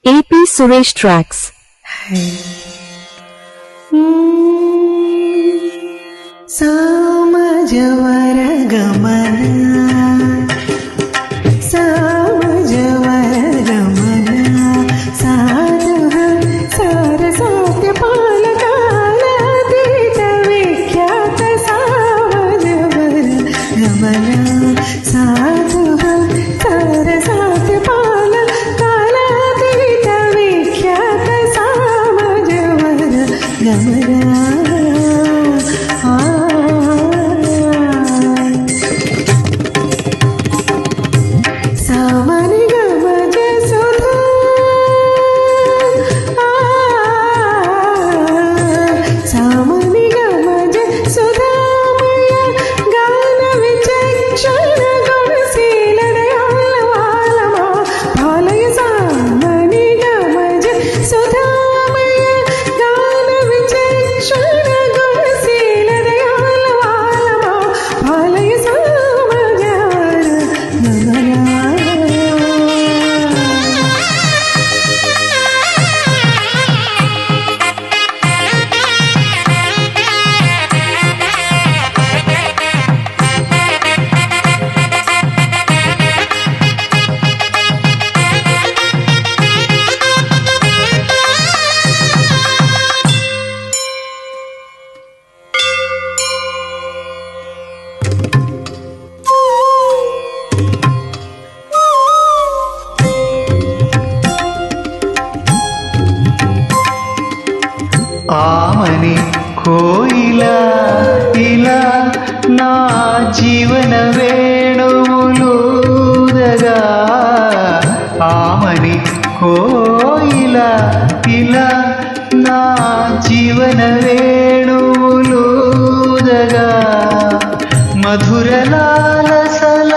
AP Suresh Tracks. सामजवर गमन सामजवर गमन सारह सारसात्य पालकालातीत विख्यात सामजवर गमन साधुः सारसात्य पालकालातीत विख्यात सामजवर गमन ఆమని కోయిలా ఇలా నా జీవన వేణువులుదగా ఆమని కోయిలా ఇలా నా జీవన వేణువులుదగా మధురలాలసల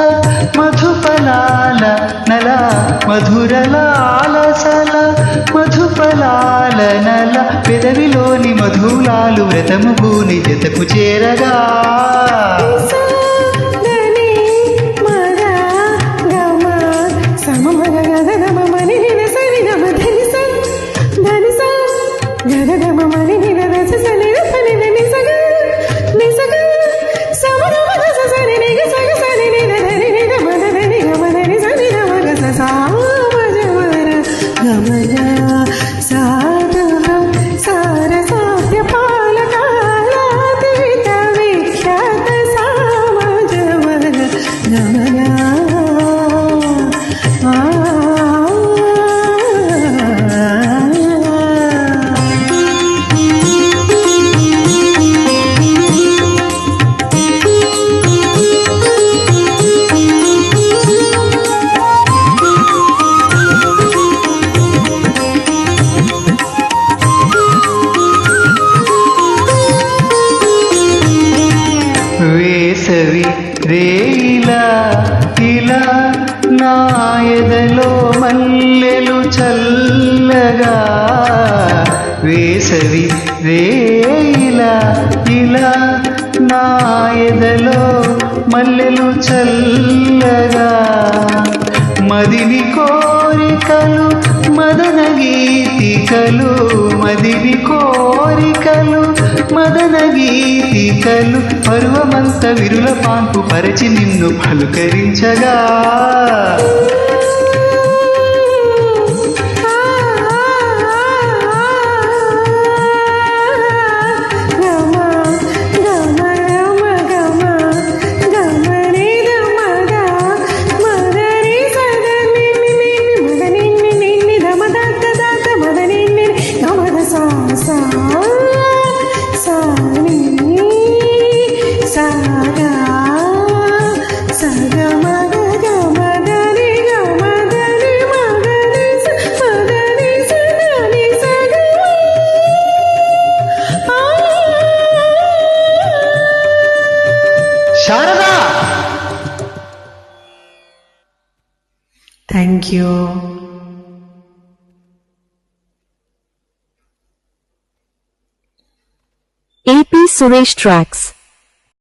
మధుపలాల నల మధురలాలసల మధుపలాల నల పెదవిలోని మధులాలు వ్రతము భూని జతకు చేరగా వేసవి రేయిలా ఇలా నాయదలో మల్లెలు చల్లగా వేసవి రేయిలా ఇలా నాయదలో మల్లెలు చల్లగా మదిని కోరికలు మదన గీతికలు మదిని కోరికలు మదన గీతికలు పర్వమంత విరుల పాన్పు పరిచి నిన్ను పలుకరించగా Sharada. Thank you. AP Suresh Tracks.